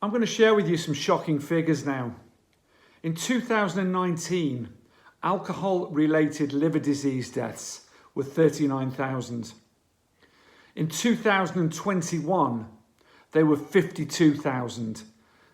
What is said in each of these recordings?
I'm going to share with you some shocking figures now. In 2019, alcohol-related liver disease deaths were 39,000. In 2021, they were 52,000.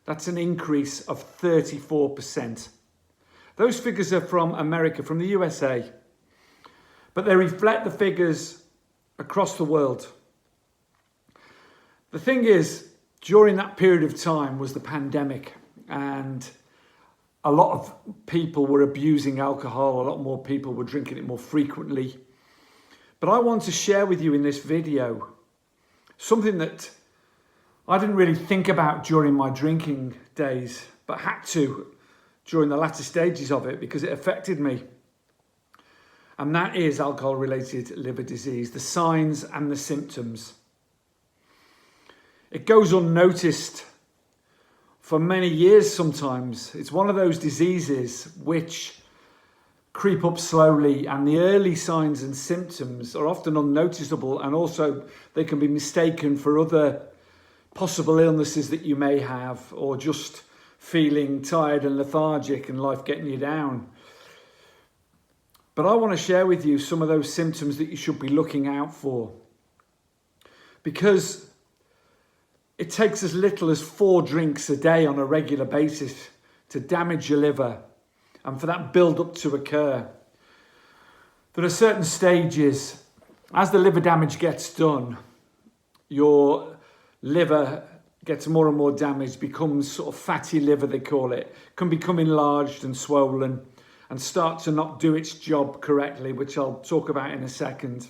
That's an increase of 34%. Those figures are from America, from the USA, but they reflect the figures across the world. The thing is, during that period of time was the pandemic, and a lot of people were abusing alcohol. A lot more people were drinking it more frequently. But I want to share with you in this video something that I didn't really think about during my drinking days, but had to during the latter stages of it because it affected me. And that is alcohol-related liver disease, the signs and the symptoms. It goes unnoticed for many years sometimes. It's one of those diseases which creep up slowly, and the early signs and symptoms are often unnoticeable, and also they can be mistaken for other possible illnesses that you may have, or just feeling tired and lethargic and life getting you down. But I want to share with you some of those symptoms that you should be looking out for, because it takes as little as 4 drinks a day on a regular basis to damage your liver and for that build-up to occur. There are certain stages. As the liver damage gets done, your liver gets more and more damaged, becomes sort of fatty liver, they call it, can become enlarged and swollen and start to not do its job correctly, which I'll talk about in a second.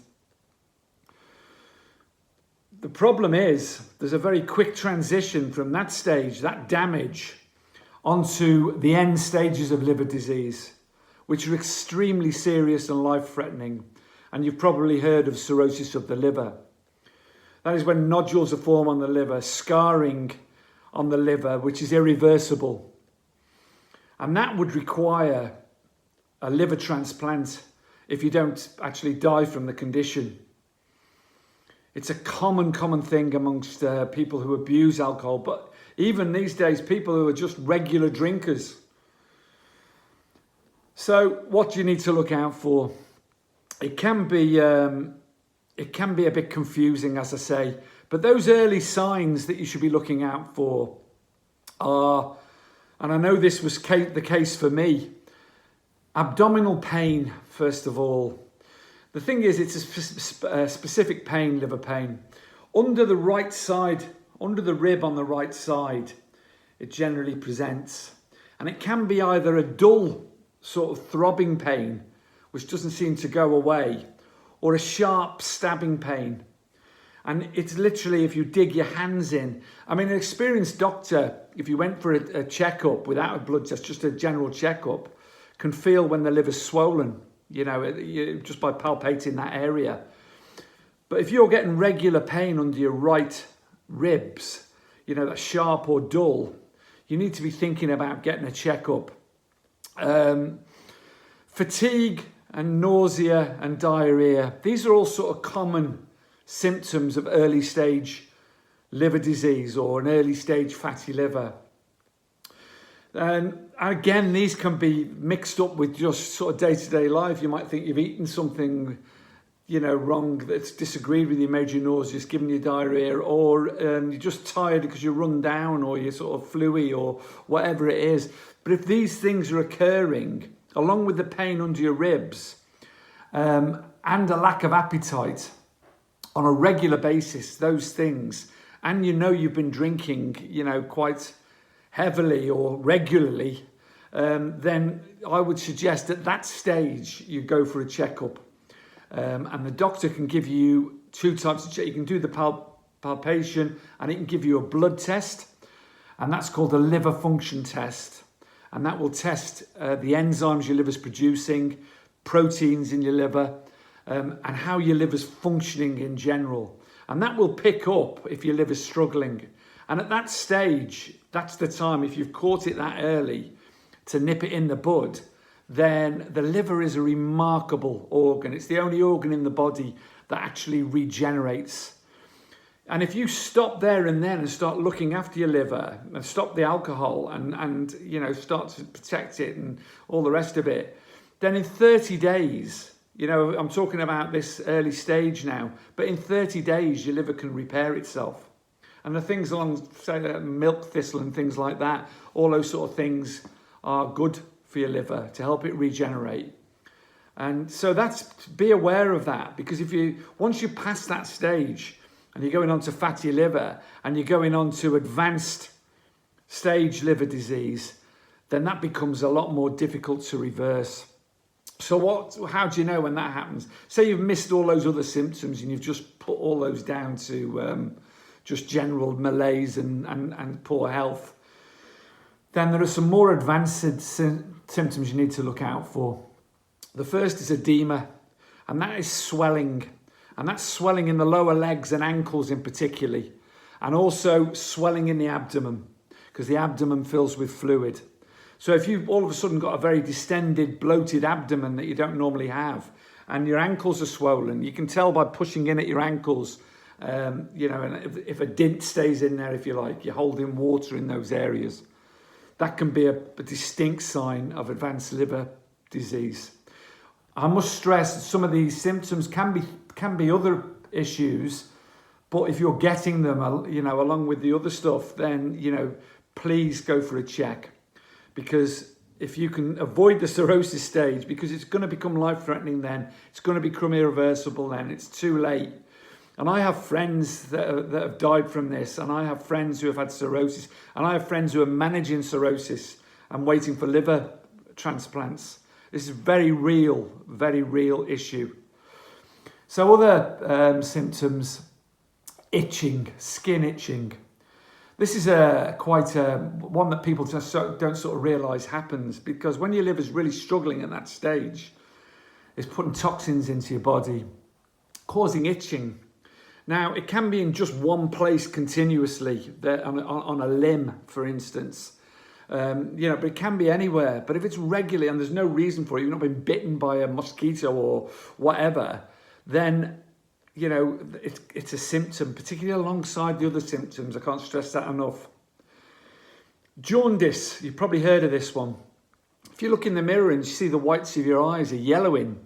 The problem is there's a very quick transition from that stage, that damage, onto the end stages of liver disease, which are extremely serious and life-threatening. And you've probably heard of cirrhosis of the liver. That is when nodules are formed on the liver, scarring on the liver, which is irreversible. And that would require a liver transplant if you don't actually die from the condition. It's a common thing amongst people who abuse alcohol, but even these days, people who are just regular drinkers. So what do you need to look out for? It can be a bit confusing, as I say, but those early signs that you should be looking out for are, and I know this was the case for me, abdominal pain, first of all. The thing is, it's a specific pain, liver pain. Under the right side, under the rib on the right side, it generally presents. And it can be either a dull sort of throbbing pain, which doesn't seem to go away, or a sharp stabbing pain. And it's literally, if you dig your hands in, I mean, an experienced doctor, if you went for a checkup without a blood test, just a general checkup, can feel when the liver's swollen, just by palpating that area. But if you're getting regular pain under your right ribs, that's sharp or dull, you need to be thinking about getting a checkup. Fatigue and nausea and diarrhea, these are all sort of common symptoms of early stage liver disease or an early stage fatty liver. And again, these can be mixed up with just sort of day-to-day life. You might think you've eaten something, wrong, that's disagreed with you, made you nauseous, given you diarrhea, or you're just tired because you're run down, or you're sort of fluey, or whatever it is. But if these things are occurring, along with the pain under your ribs, and a lack of appetite on a regular basis, those things, and you've been drinking, quite heavily or regularly, then I would suggest at that stage you go for a checkup. And the doctor can give you 2 types of check. You can do the palpation, and it can give you a blood test, and that's called a liver function test. And that will test the enzymes your liver's producing, proteins in your liver, and how your liver's functioning in general. And that will pick up if your liver's struggling. And at that stage, that's the time, if you've caught it that early, to nip it in the bud, then the liver is a remarkable organ. It's the only organ in the body that actually regenerates. And if you stop there and then and start looking after your liver and stop the alcohol and you know, start to protect it and all the rest of it, then in 30 days, you know, I'm talking about this early stage now, but in 30 days, your liver can repair itself. And the things along, say, milk thistle and things like that, all those sort of things are good for your liver to help it regenerate. And so be aware of that, because once you pass that stage and you're going on to fatty liver and you're going on to advanced stage liver disease, then that becomes a lot more difficult to reverse. So how do you know when that happens? Say you've missed all those other symptoms and you've just put all those down to just general malaise and poor health. Then there are some more advanced symptoms you need to look out for. The first is edema, and that is swelling. And that's swelling in the lower legs and ankles in particular. And also swelling in the abdomen, because the abdomen fills with fluid. So if you've all of a sudden got a very distended, bloated abdomen that you don't normally have, and your ankles are swollen, you can tell by pushing in at your ankles, you know, and if a dint stays in there, if you like, you're holding water in those areas. That can be a distinct sign of advanced liver disease. I must stress that some of these symptoms can be other issues, but if you're getting them, you know, along with the other stuff, then, you know, please go for a check. Because if you can avoid the cirrhosis stage, because it's going to become life-threatening then, it's going to become irreversible then, it's too late. And I have friends that have died from this, and I have friends who have had cirrhosis, and I have friends who are managing cirrhosis and waiting for liver transplants. This is a very real issue. So other symptoms, itching, skin itching. This is quite one that people just don't sort of realise happens, because when your liver's really struggling at that stage, it's putting toxins into your body, causing itching. Now, it can be in just one place continuously, on a limb, for instance. You know, but it can be anywhere. But if it's regularly and there's no reason for it, you've not been bitten by a mosquito or whatever, then, you know, it's a symptom, particularly alongside the other symptoms. I can't stress that enough. Jaundice, you've probably heard of this one. If you look in the mirror and you see the whites of your eyes are yellowing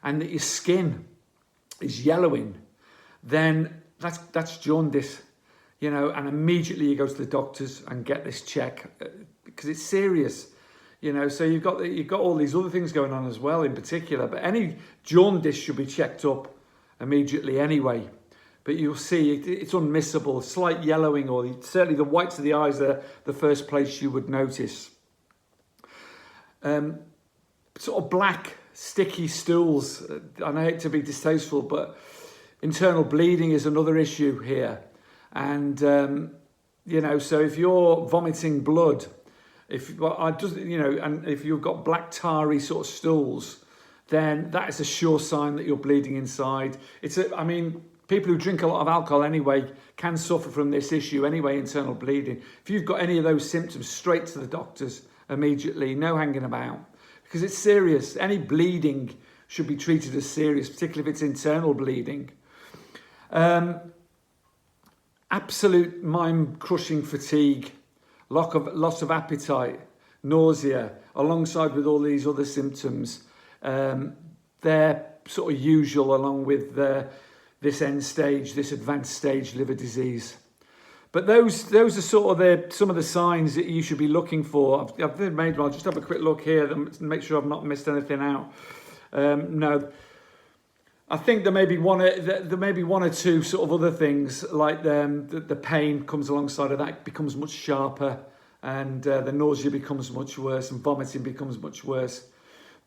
and that your skin is yellowing, then that's jaundice. You know, and immediately you go to the doctors and get this check, because it's serious. You know, so you've got all these other things going on as well in particular, but any jaundice should be checked up immediately anyway. But you'll see it's unmissable, slight yellowing, or certainly the whites of the eyes are the first place you would notice. Sort of black, sticky stools. And I hate to be distasteful, but internal bleeding is another issue here. And, you know, so if you're vomiting blood, and if you've got black tarry sort of stools, then that is a sure sign that you're bleeding inside. People who drink a lot of alcohol anyway can suffer from this issue anyway, internal bleeding. If you've got any of those symptoms, straight to the doctors immediately, no hanging about, because it's serious. Any bleeding should be treated as serious, particularly if it's internal bleeding. Absolute mind-crushing fatigue, loss of appetite, nausea, alongside with all these other symptoms. They're sort of usual along with this end stage, this advanced stage liver disease. But those are sort of some of the signs that you should be looking for. I'll just have a quick look here to make sure I've not missed anything out. No. I think there may be one or two sort of other things, like the pain comes alongside of that, becomes much sharper, and the nausea becomes much worse, and vomiting becomes much worse.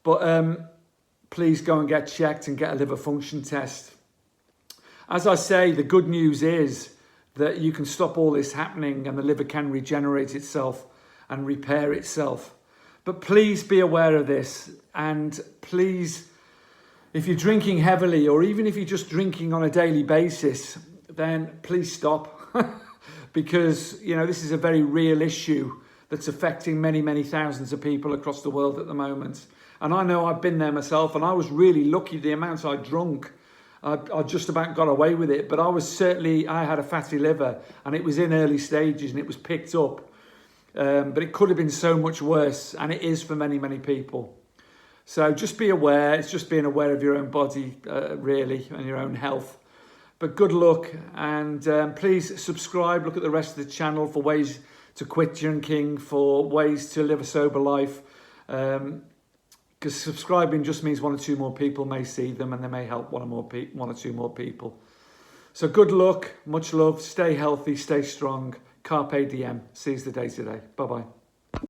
But please go and get checked and get a liver function test. As I say, the good news is that you can stop all this happening, and the liver can regenerate itself and repair itself. But please be aware of this, and please, if you're drinking heavily, or even if you're just drinking on a daily basis, then please stop. Because, you know, this is a very real issue that's affecting many, many thousands of people across the world at the moment. And I know I've been there myself, and I was really lucky the amount I drunk. I just about got away with it, but I had a fatty liver, and it was in early stages, and it was picked up. But it could have been so much worse, and it is for many, many people. So just be aware. It's just being aware of your own body, really, and your own health. But good luck, and please subscribe. Look at the rest of the channel for ways to quit drinking, for ways to live a sober life. Because subscribing just means one or two more people may see them, and they may help one or two more people. So good luck, much love, stay healthy, stay strong. Carpe Diem. Seize the day today. Bye-bye.